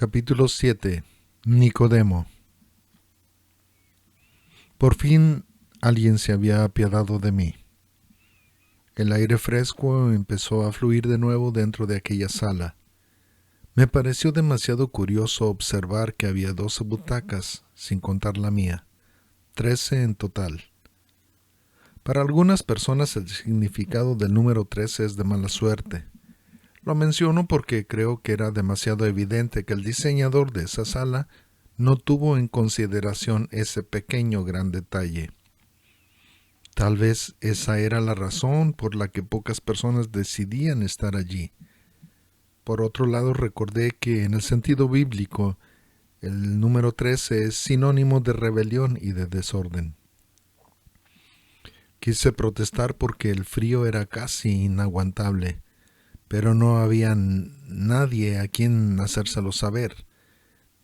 Capítulo 7. Nicodemo. Por fin alguien se había apiadado de mí. El aire fresco empezó a fluir de nuevo dentro de aquella sala. Me pareció demasiado curioso observar que había 12 butacas, sin contar la mía, 13 en total. Para algunas personas el significado del número 13 es de mala suerte. Lo menciono porque creo que era demasiado evidente que el diseñador de esa sala no tuvo en consideración ese pequeño gran detalle. Tal vez esa era la razón por la que pocas personas decidían estar allí. Por otro lado, recordé que en el sentido bíblico, el número 13 es sinónimo de rebelión y de desorden. Quise protestar porque el frío era casi inaguantable, pero no había nadie a quien hacérselo saber.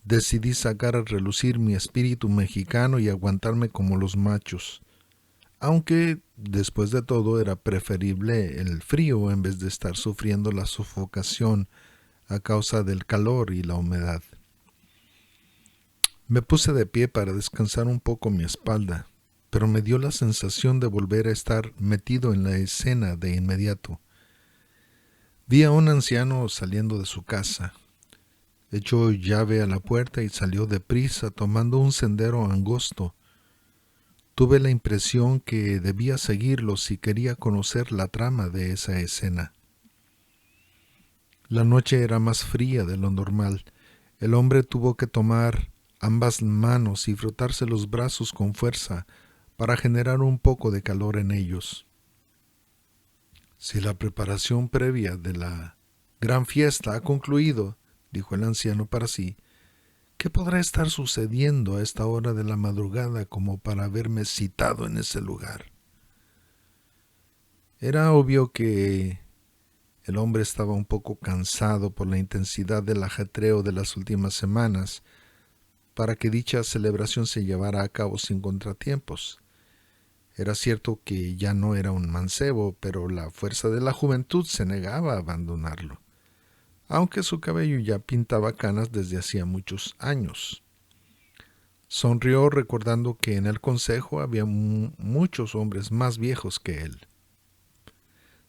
Decidí sacar a relucir mi espíritu mexicano y aguantarme como los machos, aunque después de todo era preferible el frío en vez de estar sufriendo la sofocación a causa del calor y la humedad. Me puse de pie para descansar un poco mi espalda, pero me dio la sensación de volver a estar metido en la escena de inmediato. Vi a un anciano saliendo de su casa. Echó llave a la puerta y salió deprisa tomando un sendero angosto. Tuve la impresión que debía seguirlo si quería conocer la trama de esa escena. La noche era más fría de lo normal. El hombre tuvo que tomar ambas manos y frotarse los brazos con fuerza para generar un poco de calor en ellos. Si la preparación previa de la gran fiesta ha concluido, dijo el anciano para sí, ¿qué podrá estar sucediendo a esta hora de la madrugada como para haberme citado en ese lugar? Era obvio que el hombre estaba un poco cansado por la intensidad del ajetreo de las últimas semanas para que dicha celebración se llevara a cabo sin contratiempos. Era cierto que ya no era un mancebo, pero la fuerza de la juventud se negaba a abandonarlo, aunque su cabello ya pintaba canas desde hacía muchos años. Sonrió recordando que en el consejo había muchos hombres más viejos que él.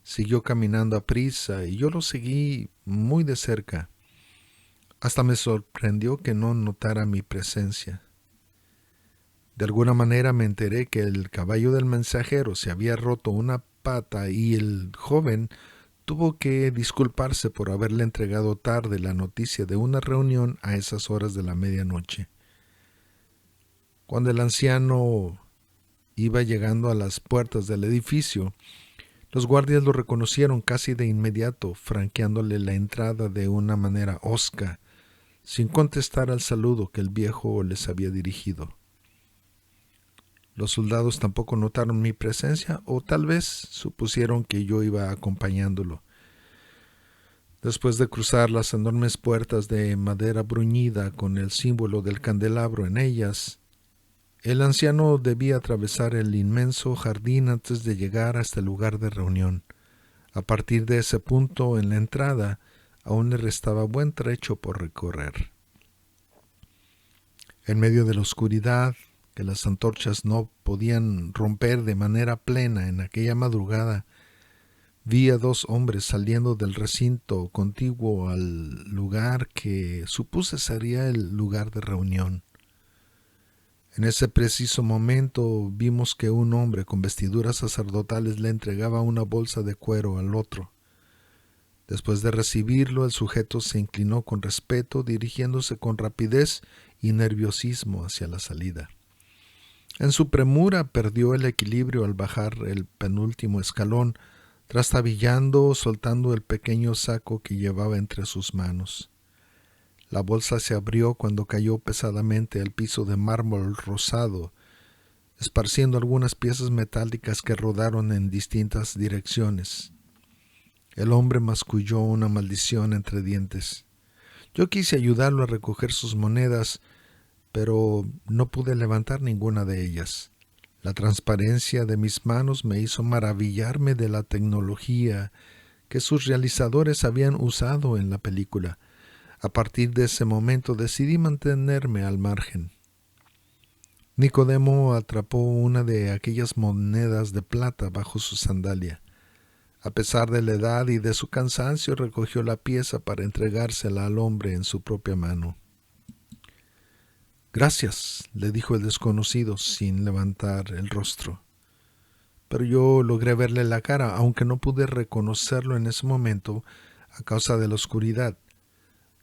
Siguió caminando a prisa y yo lo seguí muy de cerca. Hasta me sorprendió que no notara mi presencia. De alguna manera me enteré que el caballo del mensajero se había roto una pata y el joven tuvo que disculparse por haberle entregado tarde la noticia de una reunión a esas horas de la medianoche. Cuando el anciano iba llegando a las puertas del edificio, los guardias lo reconocieron casi de inmediato, franqueándole la entrada de una manera hosca, sin contestar al saludo que el viejo les había dirigido. Los soldados tampoco notaron mi presencia, o tal vez supusieron que yo iba acompañándolo. Después de cruzar las enormes puertas de madera bruñida con el símbolo del candelabro en ellas, el anciano debía atravesar el inmenso jardín antes de llegar hasta el lugar de reunión. A partir de ese punto en la entrada, aún le restaba buen trecho por recorrer. En medio de la oscuridad, que las antorchas no podían romper de manera plena en aquella madrugada, vi a 2 hombres saliendo del recinto contiguo al lugar que supuse sería el lugar de reunión. En ese preciso momento vimos que un hombre con vestiduras sacerdotales le entregaba una bolsa de cuero al otro. Después de recibirlo, el sujeto se inclinó con respeto, dirigiéndose con rapidez y nerviosismo hacia la salida. En su premura perdió el equilibrio al bajar el penúltimo escalón, trastabillando, soltando el pequeño saco que llevaba entre sus manos. La bolsa se abrió cuando cayó pesadamente al piso de mármol rosado, esparciendo algunas piezas metálicas que rodaron en distintas direcciones. El hombre masculló una maldición entre dientes. Yo quise ayudarlo a recoger sus monedas, pero no pude levantar ninguna de ellas. La transparencia de mis manos me hizo maravillarme de la tecnología que sus realizadores habían usado en la película. A partir de ese momento decidí mantenerme al margen. Nicodemo atrapó una de aquellas monedas de plata bajo su sandalia. A pesar de la edad y de su cansancio, recogió la pieza para entregársela al hombre en su propia mano. «Gracias», le dijo el desconocido sin levantar el rostro. Pero yo logré verle la cara, aunque no pude reconocerlo en ese momento a causa de la oscuridad.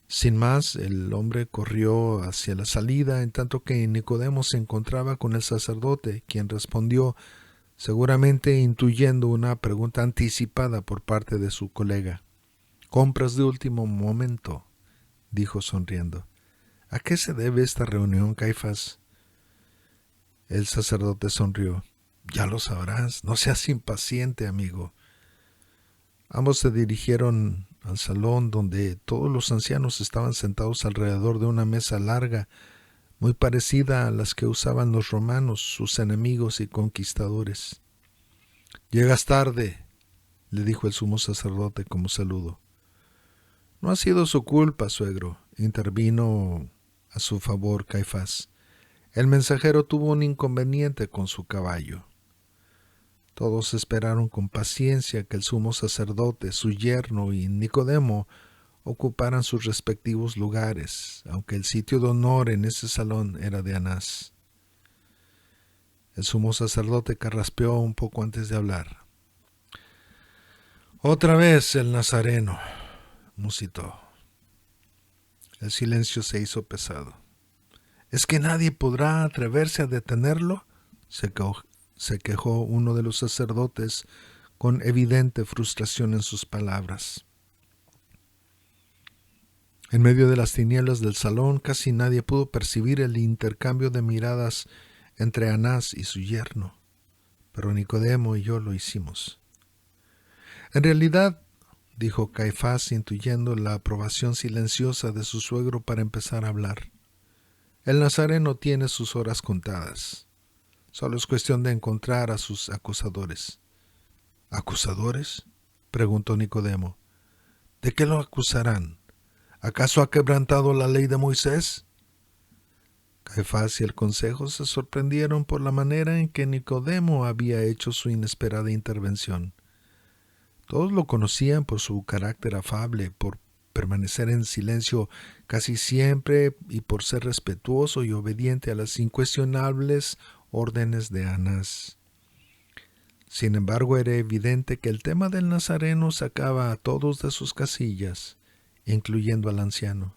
Sin más, el hombre corrió hacia la salida, en tanto que Nicodemo se encontraba con el sacerdote, quien respondió, seguramente intuyendo una pregunta anticipada por parte de su colega. «Compras de último momento», dijo sonriendo. «¿A qué se debe esta reunión, Caifás?» El sacerdote sonrió. «Ya lo sabrás, no seas impaciente, amigo». Ambos se dirigieron al salón donde todos los ancianos estaban sentados alrededor de una mesa larga, muy parecida a las que usaban los romanos, sus enemigos y conquistadores. «Llegas tarde», le dijo el sumo sacerdote como saludo. «No ha sido su culpa, suegro», intervino a su favor Caifás. «El mensajero tuvo un inconveniente con su caballo». Todos esperaron con paciencia que el sumo sacerdote, su yerno y Nicodemo ocuparan sus respectivos lugares, aunque el sitio de honor en ese salón era de Anás. El sumo sacerdote carraspeó un poco antes de hablar. «Otra vez el Nazareno», musitó. El silencio se hizo pesado. «¿Es que nadie podrá atreverse a detenerlo?», se quejó uno de los sacerdotes con evidente frustración en sus palabras. En medio de las tinieblas del salón casi nadie pudo percibir el intercambio de miradas entre Anás y su yerno, pero Nicodemo y yo lo hicimos. «En realidad», dijo Caifás, intuyendo la aprobación silenciosa de su suegro para empezar a hablar, «el Nazareno tiene sus horas contadas. Solo es cuestión de encontrar a sus acusadores». «¿Acusadores?», preguntó Nicodemo. «¿De qué lo acusarán? ¿Acaso ha quebrantado la ley de Moisés?». Caifás y el consejo se sorprendieron por la manera en que Nicodemo había hecho su inesperada intervención. Todos lo conocían por su carácter afable, por permanecer en silencio casi siempre y por ser respetuoso y obediente a las incuestionables órdenes de Anás. Sin embargo, era evidente que el tema del Nazareno sacaba a todos de sus casillas, incluyendo al anciano.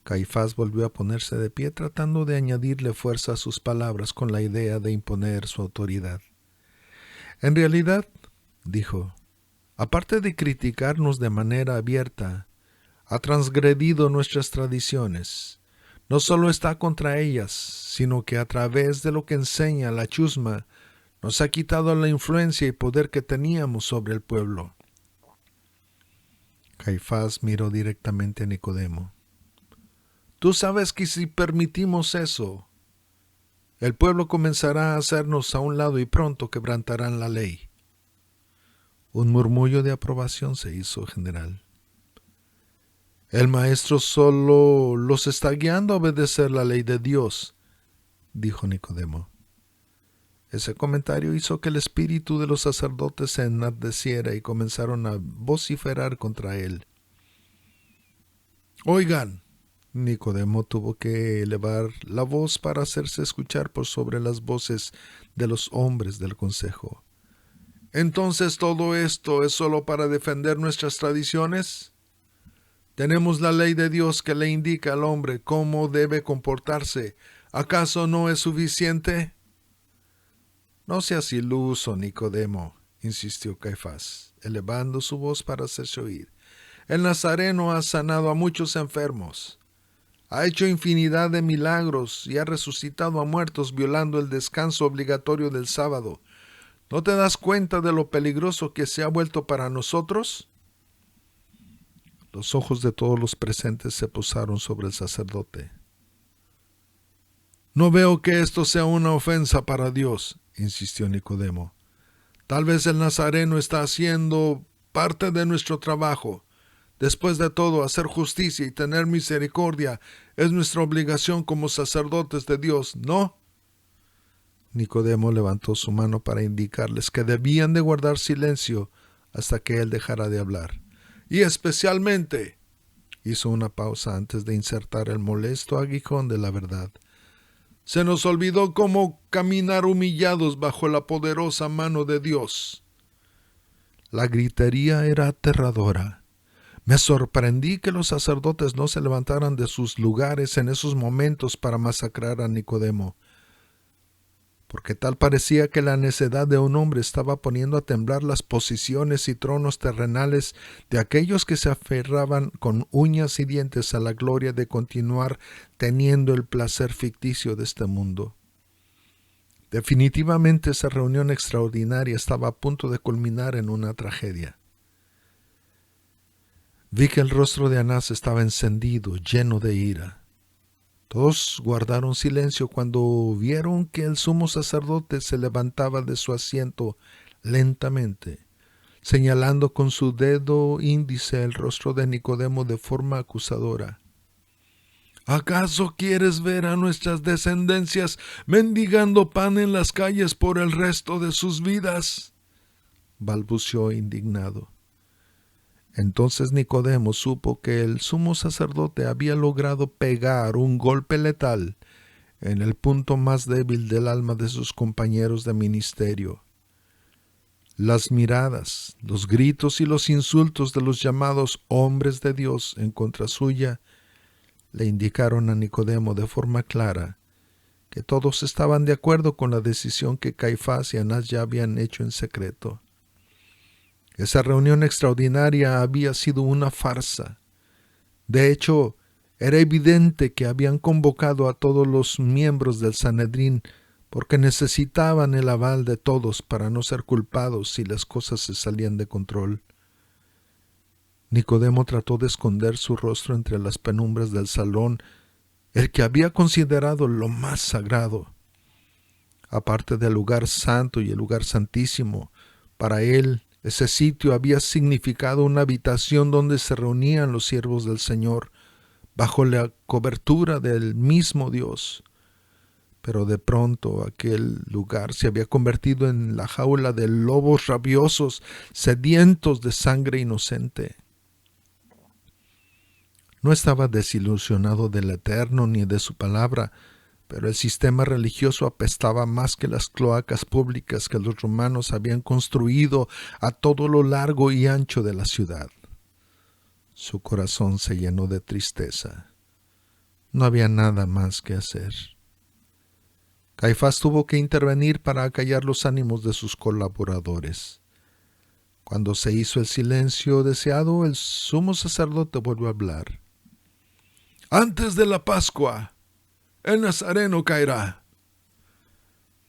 Caifás volvió a ponerse de pie tratando de añadirle fuerza a sus palabras con la idea de imponer su autoridad. «En realidad», dijo, «aparte de criticarnos de manera abierta, ha transgredido nuestras tradiciones. No solo está contra ellas, sino que a través de lo que enseña la chusma, nos ha quitado la influencia y poder que teníamos sobre el pueblo». Caifás miró directamente a Nicodemo. «Tú sabes que si permitimos eso, el pueblo comenzará a hacernos a un lado y pronto quebrantarán la ley». Un murmullo de aprobación se hizo general. «El maestro solo los está guiando a obedecer la ley de Dios», dijo Nicodemo. Ese comentario hizo que el espíritu de los sacerdotes se enardeciera y comenzaron a vociferar contra él. «Oigan», Nicodemo tuvo que elevar la voz para hacerse escuchar por sobre las voces de los hombres del consejo. «¿Entonces todo esto es solo para defender nuestras tradiciones? Tenemos la ley de Dios que le indica al hombre cómo debe comportarse. ¿Acaso no es suficiente?» «No seas iluso, Nicodemo», insistió Caifás, elevando su voz para hacerse oír. «El Nazareno ha sanado a muchos enfermos. Ha hecho infinidad de milagros y ha resucitado a muertos violando el descanso obligatorio del sábado. ¿No te das cuenta de lo peligroso que se ha vuelto para nosotros?» Los ojos de todos los presentes se posaron sobre el sacerdote. «No veo que esto sea una ofensa para Dios», insistió Nicodemo. «Tal vez el Nazareno está haciendo parte de nuestro trabajo. Después de todo, hacer justicia y tener misericordia es nuestra obligación como sacerdotes de Dios, ¿no? Nicodemo levantó su mano para indicarles que debían de guardar silencio hasta que él dejara de hablar. Y especialmente, hizo una pausa antes de insertar el molesto aguijón de la verdad, se nos olvidó cómo caminar humillados bajo la poderosa mano de Dios. La gritería era aterradora. Me sorprendí que los sacerdotes no se levantaran de sus lugares en esos momentos para masacrar a Nicodemo, porque tal parecía que la necedad de un hombre estaba poniendo a temblar las posiciones y tronos terrenales de aquellos que se aferraban con uñas y dientes a la gloria de continuar teniendo el placer ficticio de este mundo. Definitivamente esa reunión extraordinaria estaba a punto de culminar en una tragedia. Vi que el rostro de Anás estaba encendido, lleno de ira. Todos guardaron silencio cuando vieron que el sumo sacerdote se levantaba de su asiento lentamente, señalando con su dedo índice el rostro de Nicodemo de forma acusadora. ¿Acaso quieres ver a nuestras descendencias mendigando pan en las calles por el resto de sus vidas?, balbuceó indignado. Entonces Nicodemo supo que el sumo sacerdote había logrado pegar un golpe letal en el punto más débil del alma de sus compañeros de ministerio. Las miradas, los gritos y los insultos de los llamados hombres de Dios en contra suya le indicaron a Nicodemo de forma clara que todos estaban de acuerdo con la decisión que Caifás y Anás ya habían hecho en secreto. Esa reunión extraordinaria había sido una farsa. De hecho, era evidente que habían convocado a todos los miembros del Sanedrín porque necesitaban el aval de todos para no ser culpados si las cosas se salían de control. Nicodemo trató de esconder su rostro entre las penumbras del salón, el que había considerado lo más sagrado. Aparte del lugar santo y el lugar santísimo, para él ese sitio había significado una habitación donde se reunían los siervos del Señor, bajo la cobertura del mismo Dios. Pero de pronto aquel lugar se había convertido en la jaula de lobos rabiosos, sedientos de sangre inocente. No estaba desilusionado del Eterno ni de su palabra, pero el sistema religioso apestaba más que las cloacas públicas que los romanos habían construido a todo lo largo y ancho de la ciudad. Su corazón se llenó de tristeza. No había nada más que hacer. Caifás tuvo que intervenir para acallar los ánimos de sus colaboradores. Cuando se hizo el silencio deseado, el sumo sacerdote volvió a hablar. «Antes de la Pascua, el Nazareno caerá».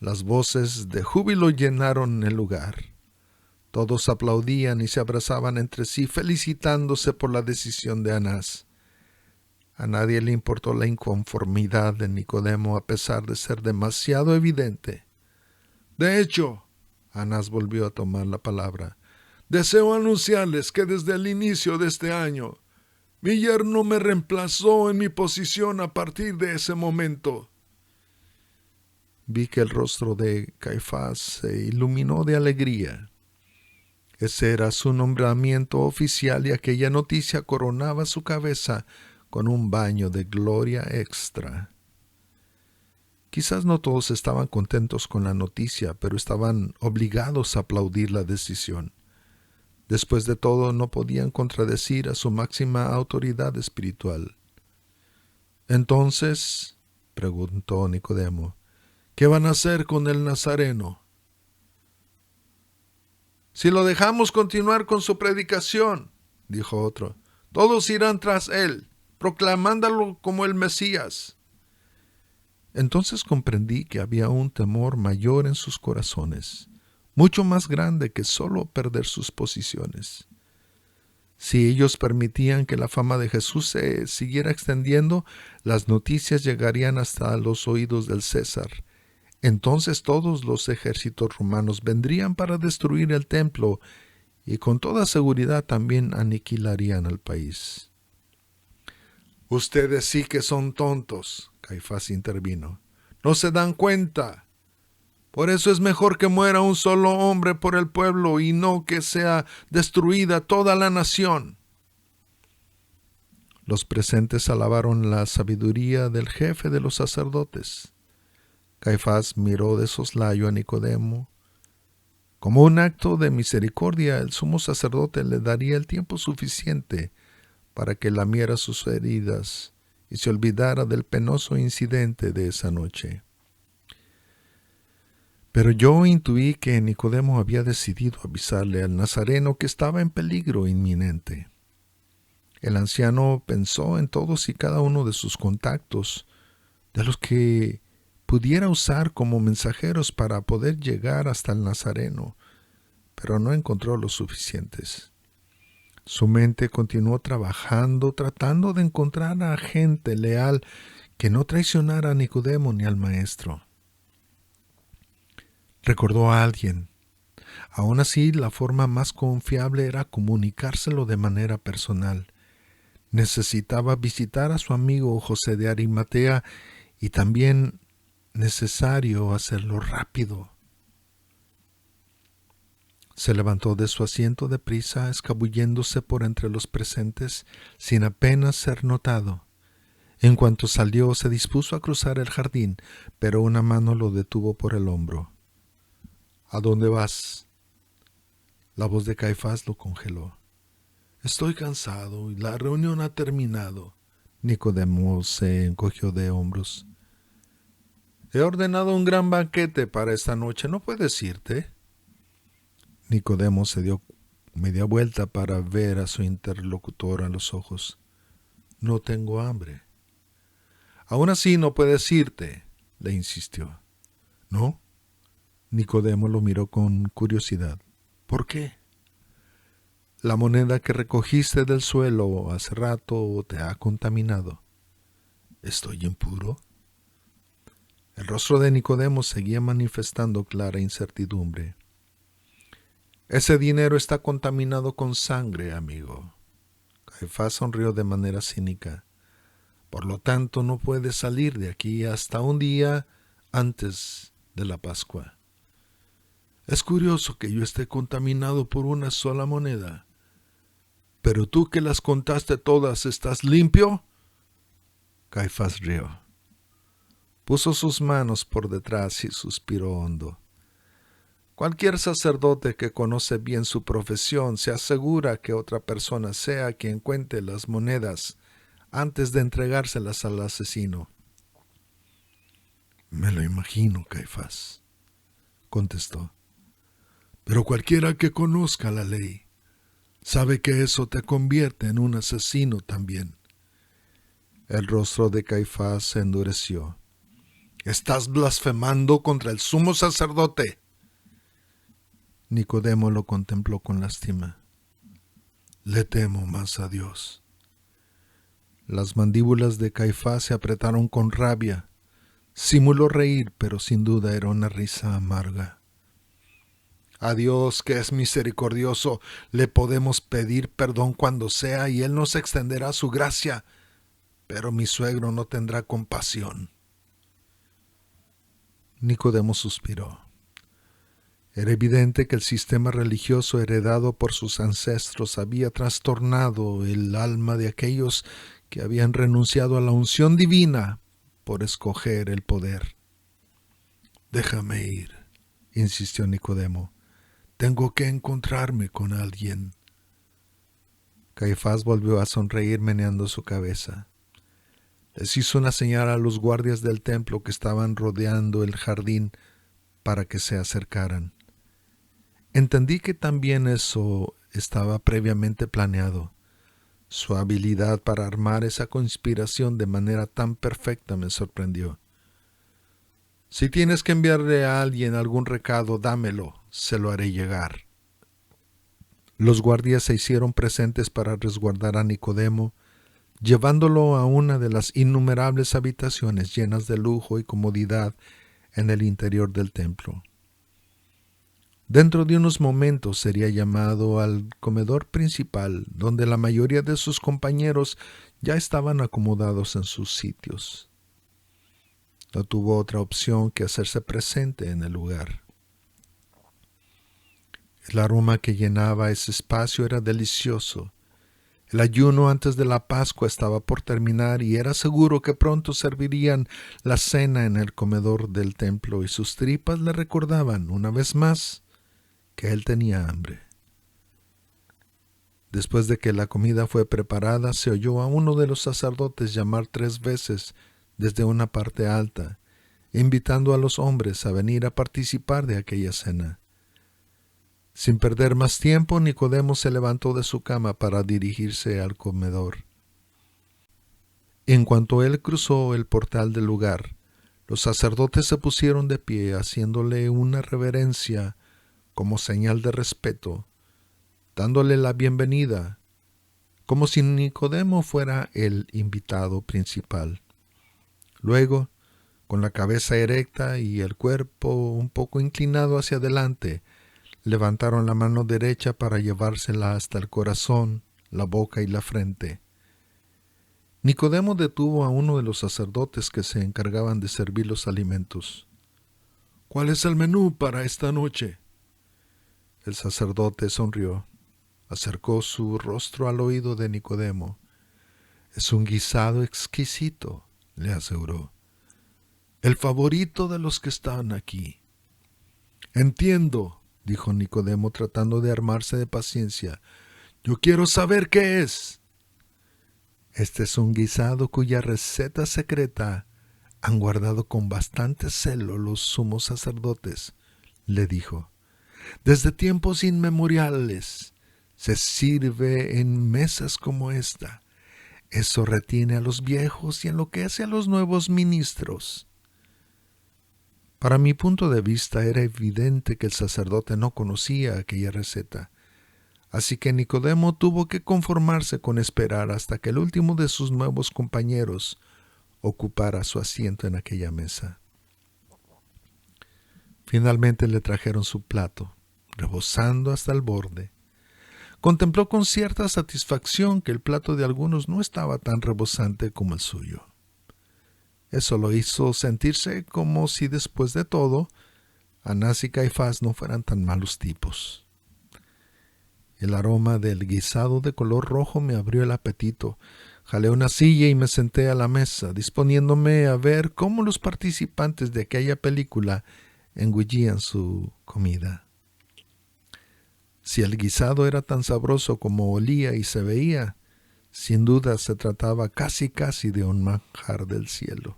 Las voces de júbilo llenaron el lugar. Todos aplaudían y se abrazaban entre sí, felicitándose por la decisión de Anás. A nadie le importó la inconformidad de Nicodemo, a pesar de ser demasiado evidente. «De hecho», Anás volvió a tomar la palabra, «deseo anunciarles que desde el inicio de este año, mi yerno me reemplazó en mi posición a partir de ese momento». Vi que el rostro de Caifás se iluminó de alegría. Ese era su nombramiento oficial y aquella noticia coronaba su cabeza con un baño de gloria extra. Quizás no todos estaban contentos con la noticia, pero estaban obligados a aplaudir la decisión. Después de todo, no podían contradecir a su máxima autoridad espiritual. «Entonces», preguntó Nicodemo, «¿qué van a hacer con el Nazareno?» «Si lo dejamos continuar con su predicación», dijo otro, «todos irán tras él, proclamándolo como el Mesías». Entonces comprendí que había un temor mayor en sus corazones, mucho más grande que solo perder sus posiciones. Si ellos permitían que la fama de Jesús se siguiera extendiendo, las noticias llegarían hasta los oídos del César. Entonces todos los ejércitos romanos vendrían para destruir el templo y con toda seguridad también aniquilarían al país. Ustedes sí que son tontos, Caifás intervino. No se dan cuenta. Por eso es mejor que muera un solo hombre por el pueblo y no que sea destruida toda la nación. Los presentes alabaron la sabiduría del jefe de los sacerdotes. Caifás miró de soslayo a Nicodemo. Como un acto de misericordia, el sumo sacerdote le daría el tiempo suficiente para que lamiera sus heridas y se olvidara del penoso incidente de esa noche. Pero yo intuí que Nicodemo había decidido avisarle al nazareno que estaba en peligro inminente. El anciano pensó en todos y cada uno de sus contactos, de los que pudiera usar como mensajeros para poder llegar hasta el nazareno, pero no encontró los suficientes. Su mente continuó trabajando, tratando de encontrar a gente leal que no traicionara a Nicodemo ni al maestro. Recordó a alguien. Aún así, la forma más confiable era comunicárselo de manera personal. Necesitaba visitar a su amigo José de Arimatea y también necesario hacerlo rápido. Se levantó de su asiento deprisa, escabulléndose por entre los presentes, sin apenas ser notado. En cuanto salió, se dispuso a cruzar el jardín, pero una mano lo detuvo por el hombro. ¿A dónde vas? La voz de Caifás lo congeló. Estoy cansado y la reunión ha terminado. Nicodemo se encogió de hombros. He ordenado un gran banquete para esta noche. ¿No puedes irte? Nicodemo se dio media vuelta para ver a su interlocutor a los ojos. No tengo hambre. Aún así no puedes irte, le insistió. ¿No? Nicodemo lo miró con curiosidad. ¿Por qué? La moneda que recogiste del suelo hace rato te ha contaminado. ¿Estoy impuro? El rostro de Nicodemo seguía manifestando clara incertidumbre. Ese dinero está contaminado con sangre, amigo. Caifás sonrió de manera cínica. Por lo tanto, no puedes salir de aquí hasta un día antes de la Pascua. Es curioso que yo esté contaminado por una sola moneda. ¿Pero tú que las contaste todas, estás limpio? Caifás rió. Puso sus manos por detrás y suspiró hondo. Cualquier sacerdote que conoce bien su profesión se asegura que otra persona sea quien cuente las monedas antes de entregárselas al asesino. Me lo imagino, Caifás, contestó. Pero cualquiera que conozca la ley sabe que eso te convierte en un asesino también. El rostro de Caifás se endureció. Estás blasfemando contra el sumo sacerdote. Nicodemo lo contempló con lástima. Le temo más a Dios. Las mandíbulas de Caifás se apretaron con rabia. Simuló reír, pero sin duda era una risa amarga. A Dios, que es misericordioso, le podemos pedir perdón cuando sea y Él nos extenderá su gracia, pero mi suegro no tendrá compasión. Nicodemo suspiró. Era evidente que el sistema religioso heredado por sus ancestros había trastornado el alma de aquellos que habían renunciado a la unción divina por escoger el poder. Déjame ir, insistió Nicodemo. Tengo que encontrarme con alguien. Caifás volvió a sonreír meneando su cabeza. Les hizo una señal a los guardias del templo que estaban rodeando el jardín para que se acercaran. Entendí que también eso estaba previamente planeado. Su habilidad para armar esa conspiración de manera tan perfecta me sorprendió. Si tienes que enviarle a alguien algún recado, dámelo, se lo haré llegar. Los guardias se hicieron presentes para resguardar a Nicodemo, llevándolo a una de las innumerables habitaciones llenas de lujo y comodidad en el interior del templo. Dentro de unos momentos sería llamado al comedor principal, donde la mayoría de sus compañeros ya estaban acomodados en sus sitios. No tuvo otra opción que hacerse presente en el lugar. El aroma que llenaba ese espacio era delicioso. El ayuno antes de la Pascua estaba por terminar y era seguro que pronto servirían la cena en el comedor del templo y sus tripas le recordaban, una vez más, que él tenía hambre. Después de que la comida fue preparada, se oyó a uno de los sacerdotes llamar 3 veces desde una parte alta, invitando a los hombres a venir a participar de aquella cena. Sin perder más tiempo, Nicodemo se levantó de su cama para dirigirse al comedor. En cuanto él cruzó el portal del lugar, los sacerdotes se pusieron de pie, haciéndole una reverencia como señal de respeto, dándole la bienvenida, como si Nicodemo fuera el invitado principal. Luego, con la cabeza erecta y el cuerpo un poco inclinado hacia adelante, levantaron la mano derecha para llevársela hasta el corazón, la boca y la frente. Nicodemo detuvo a uno de los sacerdotes que se encargaban de servir los alimentos. «¿Cuál es el menú para esta noche?». El sacerdote sonrió. Acercó su rostro al oído de Nicodemo. «Es un guisado exquisito», le aseguró. «El favorito de los que están aquí». «Entiendo», dijo Nicodemo tratando de armarse de paciencia. «Yo quiero saber qué es». «Este es un guisado cuya receta secreta han guardado con bastante celo los sumos sacerdotes», le dijo. «Desde tiempos inmemoriales se sirve en mesas como esta. Eso retiene a los viejos y enloquece a los nuevos ministros». Para mi punto de vista era evidente que el sacerdote no conocía aquella receta, así que Nicodemo tuvo que conformarse con esperar hasta que el último de sus nuevos compañeros ocupara su asiento en aquella mesa. Finalmente le trajeron su plato, rebosando hasta el borde. Contempló con cierta satisfacción que el plato de algunos no estaba tan rebosante como el suyo. Eso lo hizo sentirse como si después de todo Anás y Caifás no fueran tan malos tipos. El aroma del guisado de color rojo me abrió el apetito. Jalé una silla y me senté a la mesa, disponiéndome a ver cómo los participantes de aquella película engullían su comida. Si el guisado era tan sabroso como olía y se veía, sin duda se trataba casi de un manjar del cielo.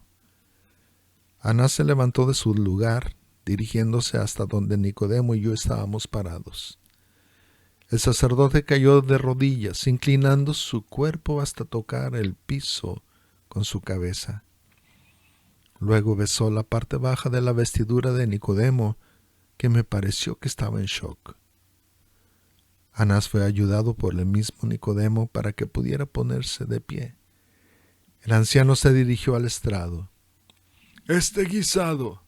Anás se levantó de su lugar, dirigiéndose hasta donde Nicodemo y yo estábamos parados. El sacerdote cayó de rodillas, inclinando su cuerpo hasta tocar el piso con su cabeza. Luego besó la parte baja de la vestidura de Nicodemo, que me pareció que estaba en shock. Anás fue ayudado por el mismo Nicodemo para que pudiera ponerse de pie. El anciano se dirigió al estrado. «Este guisado»,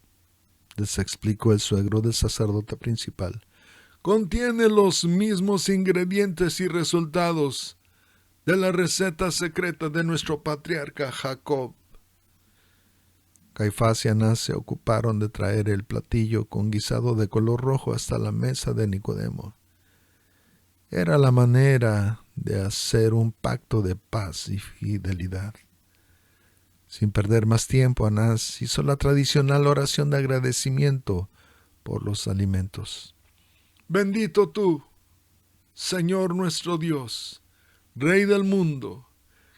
les explicó el suegro del sacerdote principal, «contiene los mismos ingredientes y resultados de la receta secreta de nuestro patriarca Jacob». Caifás y Anás se ocuparon de traer el platillo con guisado de color rojo hasta la mesa de Nicodemo. Era la manera de hacer un pacto de paz y fidelidad. Sin perder más tiempo, Anás hizo la tradicional oración de agradecimiento por los alimentos. «Bendito tú, Señor nuestro Dios, Rey del mundo,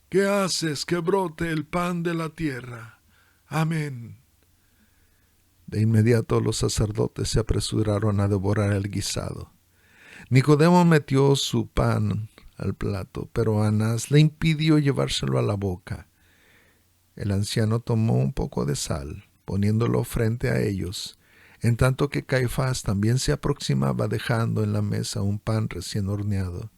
que haces que brote el pan de la tierra. Amén». De inmediato los sacerdotes se apresuraron a devorar el guisado. Nicodemo metió su pan al plato, pero Anás le impidió llevárselo a la boca. El anciano tomó un poco de sal, poniéndolo frente a ellos, en tanto que Caifás también se aproximaba dejando en la mesa un pan recién horneado.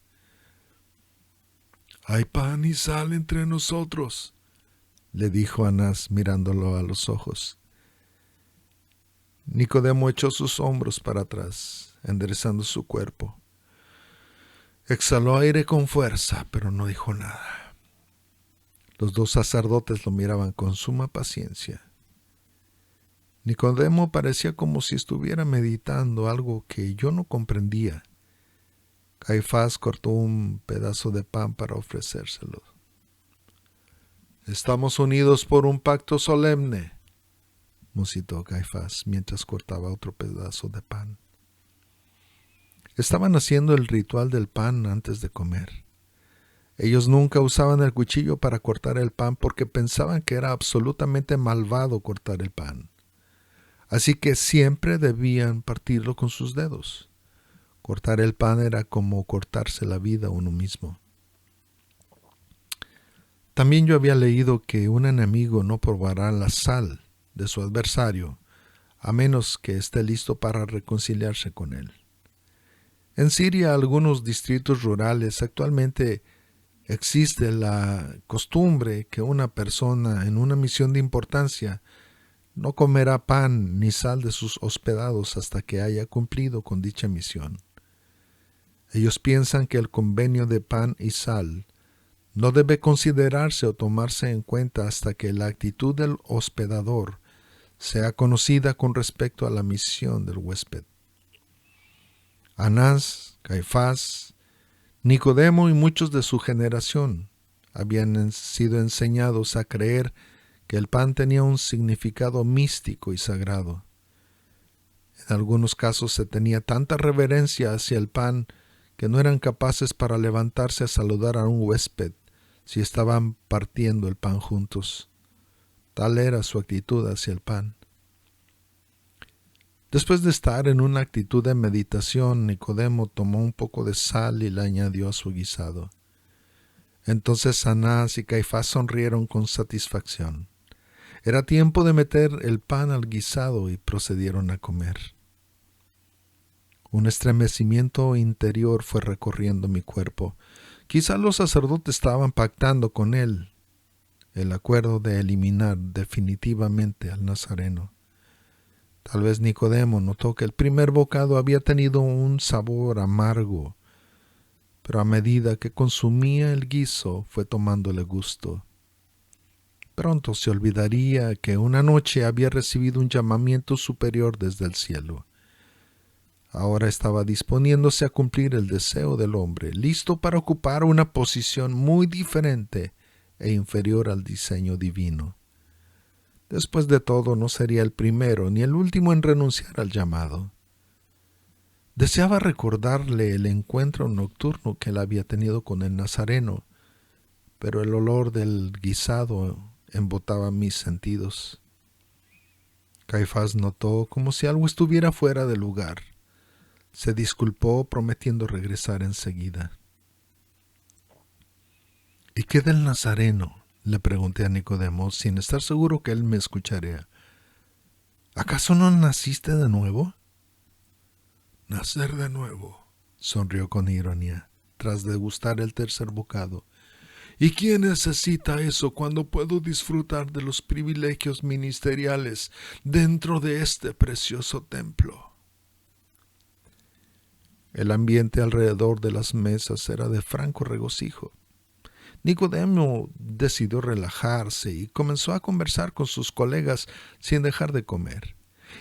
«Hay pan y sal entre nosotros», le dijo Anás mirándolo a los ojos. Nicodemo echó sus hombros para atrás. enderezando su cuerpo. Exhaló aire con fuerza, pero no dijo nada. Los dos sacerdotes lo miraban con suma paciencia. Nicodemo parecía como si estuviera meditando algo que yo no comprendía. Caifás cortó un pedazo de pan para ofrecérselo. «Estamos unidos por un pacto solemne», musitó Caifás mientras cortaba otro pedazo de pan. Estaban haciendo el ritual del pan antes de comer. Ellos nunca usaban el cuchillo para cortar el pan porque pensaban que era absolutamente malvado cortar el pan. Así que siempre debían partirlo con sus dedos. Cortar el pan era como cortarse la vida a uno mismo. También yo había leído que un enemigo no probará la sal de su adversario a menos que esté listo para reconciliarse con él. En Siria, algunos distritos rurales, actualmente existe la costumbre que una persona en una misión de importancia no comerá pan ni sal de sus hospedados hasta que haya cumplido con dicha misión. Ellos piensan que el convenio de pan y sal no debe considerarse o tomarse en cuenta hasta que la actitud del hospedador sea conocida con respecto a la misión del huésped. Anás, Caifás, Nicodemo y muchos de su generación habían sido enseñados a creer que el pan tenía un significado místico y sagrado. En algunos casos se tenía tanta reverencia hacia el pan que no eran capaces para levantarse a saludar a un huésped si estaban partiendo el pan juntos. Tal era su actitud hacia el pan. Después de estar en una actitud de meditación, Nicodemo tomó un poco de sal y la añadió a su guisado. Entonces Anás y Caifás sonrieron con satisfacción. Era tiempo de meter el pan al guisado y procedieron a comer. Un estremecimiento interior fue recorriendo mi cuerpo. Quizá los sacerdotes estaban pactando con él el acuerdo de eliminar definitivamente al nazareno. Tal vez Nicodemo notó que el primer bocado había tenido un sabor amargo, pero a medida que consumía el guiso fue tomándole gusto. Pronto se olvidaría que una noche había recibido un llamamiento superior desde el cielo. Ahora estaba disponiéndose a cumplir el deseo del hombre, listo para ocupar una posición muy diferente e inferior al diseño divino. Después de todo, no sería el primero ni el último en renunciar al llamado. Deseaba recordarle el encuentro nocturno que él había tenido con el nazareno, pero el olor del guisado embotaba mis sentidos. Caifás notó como si algo estuviera fuera de lugar. Se disculpó prometiendo regresar enseguida. ¿Y qué del nazareno?, le pregunté a Nicodemo, sin estar seguro que él me escucharía. ¿Acaso no naciste de nuevo? Nacer de nuevo, sonrió con ironía, tras degustar el tercer bocado. ¿Y quién necesita eso cuando puedo disfrutar de los privilegios ministeriales dentro de este precioso templo? El ambiente alrededor de las mesas era de franco regocijo. Nicodemo decidió relajarse y comenzó a conversar con sus colegas sin dejar de comer.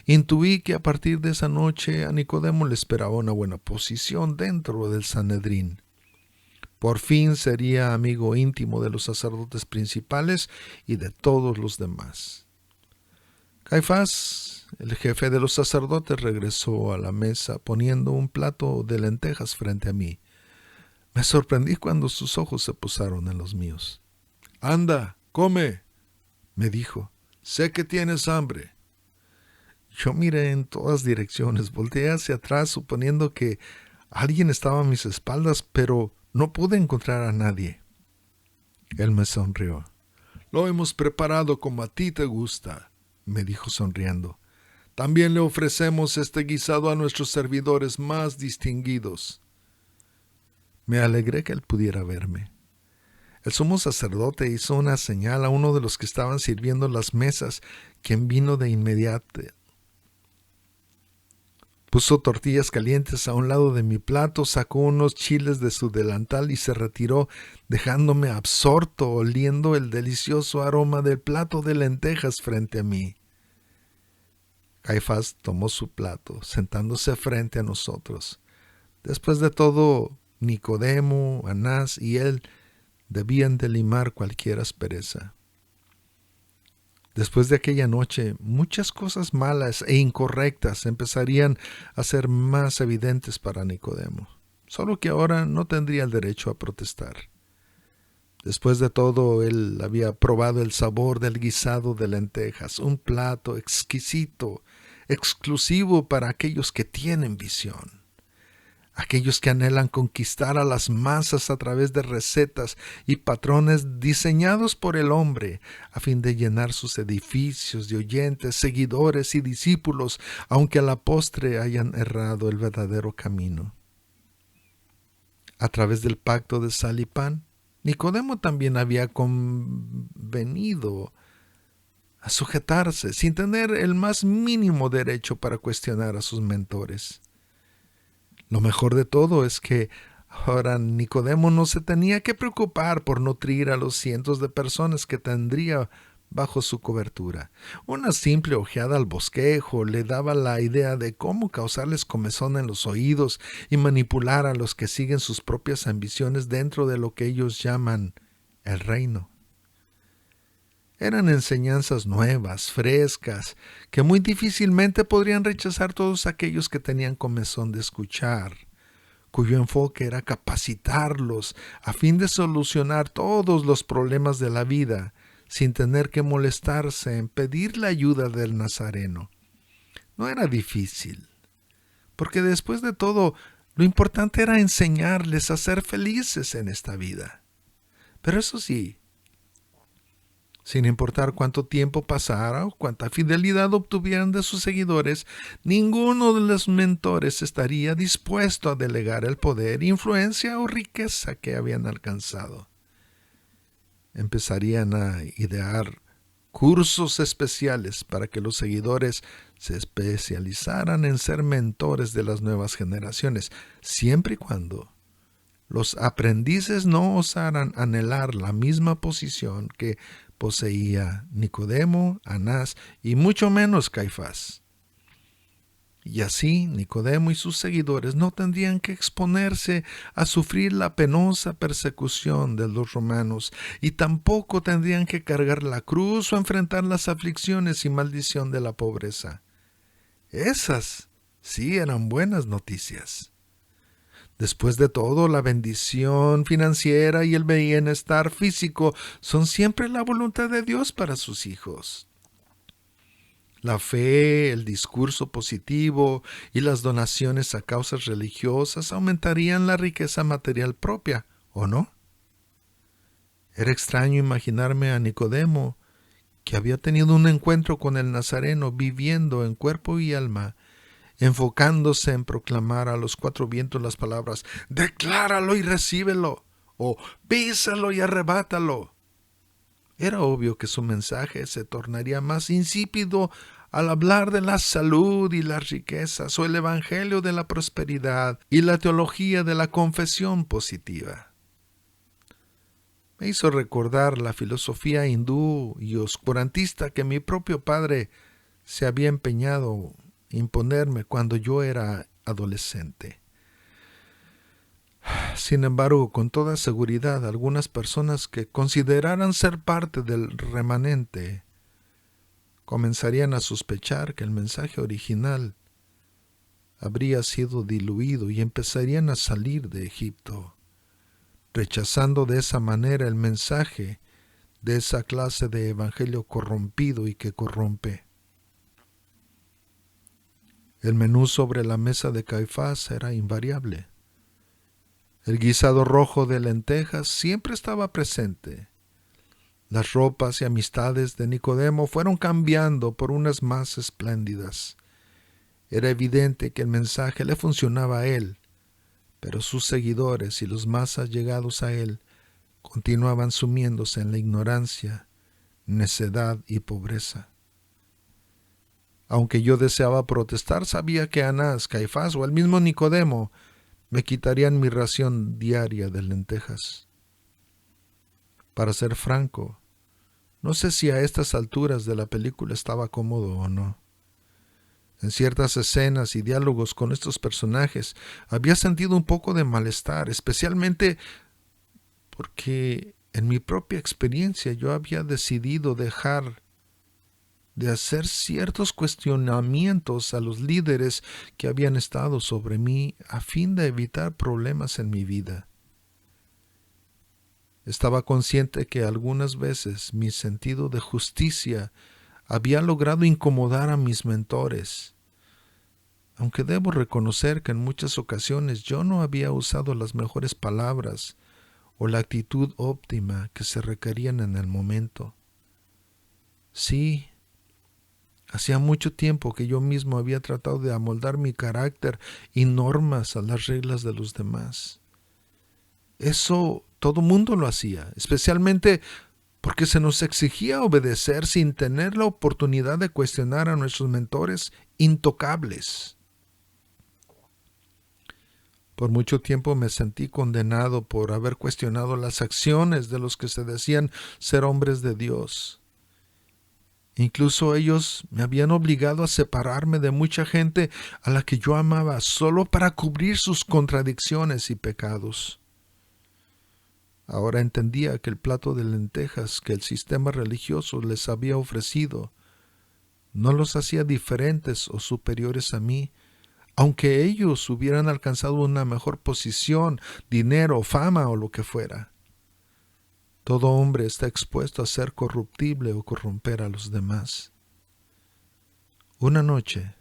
Intuí que a partir de esa noche a Nicodemo le esperaba una buena posición dentro del Sanedrín. Por fin sería amigo íntimo de los sacerdotes principales y de todos los demás. Caifás, el jefe de los sacerdotes, regresó a la mesa poniendo un plato de lentejas frente a mí. Me sorprendí cuando sus ojos se posaron en los míos. «Anda, come», me dijo. «Sé que tienes hambre». Yo miré en todas direcciones, volteé hacia atrás suponiendo que alguien estaba a mis espaldas, pero no pude encontrar a nadie. Él me sonrió. «Lo hemos preparado como a ti te gusta», me dijo sonriendo. «También le ofrecemos este guisado a nuestros servidores más distinguidos». Me alegré que él pudiera verme. El sumo sacerdote hizo una señal a uno de los que estaban sirviendo las mesas, quien vino de inmediato. Puso tortillas calientes a un lado de mi plato, sacó unos chiles de su delantal y se retiró, dejándome absorto, oliendo el delicioso aroma del plato de lentejas frente a mí. Caifás tomó su plato, sentándose frente a nosotros. Después de todo, Nicodemo, Anás y él debían de limar cualquier aspereza. Después de aquella noche, muchas cosas malas e incorrectas empezarían a ser más evidentes para Nicodemo, solo que ahora no tendría el derecho a protestar. Después de todo, él había probado el sabor del guisado de lentejas, un plato exquisito, exclusivo para aquellos que tienen visión. Aquellos que anhelan conquistar a las masas a través de recetas y patrones diseñados por el hombre a fin de llenar sus edificios de oyentes, seguidores y discípulos, aunque a la postre hayan errado el verdadero camino. A través del pacto de sal y pan, Nicodemo también había convenido a sujetarse sin tener el más mínimo derecho para cuestionar a sus mentores. Lo mejor de todo es que ahora Nicodemo no se tenía que preocupar por nutrir a los cientos de personas que tendría bajo su cobertura. Una simple ojeada al bosquejo le daba la idea de cómo causarles comezón en los oídos y manipular a los que siguen sus propias ambiciones dentro de lo que ellos llaman el reino. Eran enseñanzas nuevas, frescas, que muy difícilmente podrían rechazar todos aquellos que tenían comezón de escuchar, cuyo enfoque era capacitarlos a fin de solucionar todos los problemas de la vida sin tener que molestarse en pedir la ayuda del Nazareno. No era difícil, porque después de todo, lo importante era enseñarles a ser felices en esta vida. Pero eso sí, sin importar cuánto tiempo pasara o cuánta fidelidad obtuvieran de sus seguidores, ninguno de los mentores estaría dispuesto a delegar el poder, influencia o riqueza que habían alcanzado. Empezarían a idear cursos especiales para que los seguidores se especializaran en ser mentores de las nuevas generaciones, siempre y cuando los aprendices no osaran anhelar la misma posición que poseía Nicodemo, Anás y mucho menos Caifás. Y así Nicodemo y sus seguidores no tendrían que exponerse a sufrir la penosa persecución de los romanos y tampoco tendrían que cargar la cruz o enfrentar las aflicciones y maldición de la pobreza. Esas sí eran buenas noticias. Después de todo, la bendición financiera y el bienestar físico son siempre la voluntad de Dios para sus hijos. La fe, el discurso positivo y las donaciones a causas religiosas aumentarían la riqueza material propia, ¿o no? Era extraño imaginarme a Nicodemo, que había tenido un encuentro con el Nazareno viviendo en cuerpo y alma, enfocándose en proclamar a los cuatro vientos las palabras «decláralo y recíbelo» o «písalo y arrebátalo». Era obvio que su mensaje se tornaría más insípido al hablar de la salud y las riquezas o el evangelio de la prosperidad y la teología de la confesión positiva. Me hizo recordar la filosofía hindú y oscurantista que mi propio padre se había empeñado imponerme cuando yo era adolescente. Sin embargo, con toda seguridad, algunas personas que consideraran ser parte del remanente comenzarían a sospechar que el mensaje original habría sido diluido y empezarían a salir de Egipto, rechazando de esa manera el mensaje de esa clase de evangelio corrompido y que corrompe. El menú sobre la mesa de Caifás era invariable. El guisado rojo de lentejas siempre estaba presente. Las ropas y amistades de Nicodemo fueron cambiando por unas más espléndidas. Era evidente que el mensaje le funcionaba a él, pero sus seguidores y los más allegados a él continuaban sumiéndose en la ignorancia, necedad y pobreza. Aunque yo deseaba protestar, sabía que Anás, Caifás o el mismo Nicodemo me quitarían mi ración diaria de lentejas. Para ser franco, no sé si a estas alturas de la película estaba cómodo o no. En ciertas escenas y diálogos con estos personajes había sentido un poco de malestar, especialmente porque en mi propia experiencia yo había decidido dejar de hacer ciertos cuestionamientos a los líderes que habían estado sobre mí a fin de evitar problemas en mi vida. Estaba consciente que algunas veces mi sentido de justicia había logrado incomodar a mis mentores, aunque debo reconocer que en muchas ocasiones yo no había usado las mejores palabras o la actitud óptima que se requerían en el momento. Sí, hacía mucho tiempo que yo mismo había tratado de amoldar mi carácter y normas a las reglas de los demás. Eso todo mundo lo hacía, especialmente porque se nos exigía obedecer sin tener la oportunidad de cuestionar a nuestros mentores intocables. Por mucho tiempo me sentí condenado por haber cuestionado las acciones de los que se decían ser hombres de Dios. Incluso ellos me habían obligado a separarme de mucha gente a la que yo amaba solo para cubrir sus contradicciones y pecados. Ahora entendía que el plato de lentejas que el sistema religioso les había ofrecido no los hacía diferentes o superiores a mí, aunque ellos hubieran alcanzado una mejor posición, dinero, fama o lo que fuera. Todo hombre está expuesto a ser corruptible o corromper a los demás. Una noche,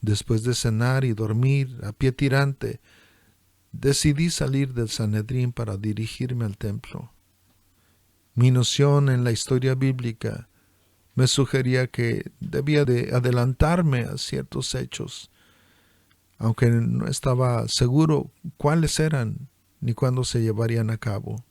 después de cenar y dormir a pie tirante, decidí salir del Sanedrín para dirigirme al templo. Mi noción en la historia bíblica me sugería que debía de adelantarme a ciertos hechos, aunque no estaba seguro cuáles eran ni cuándo se llevarían a cabo.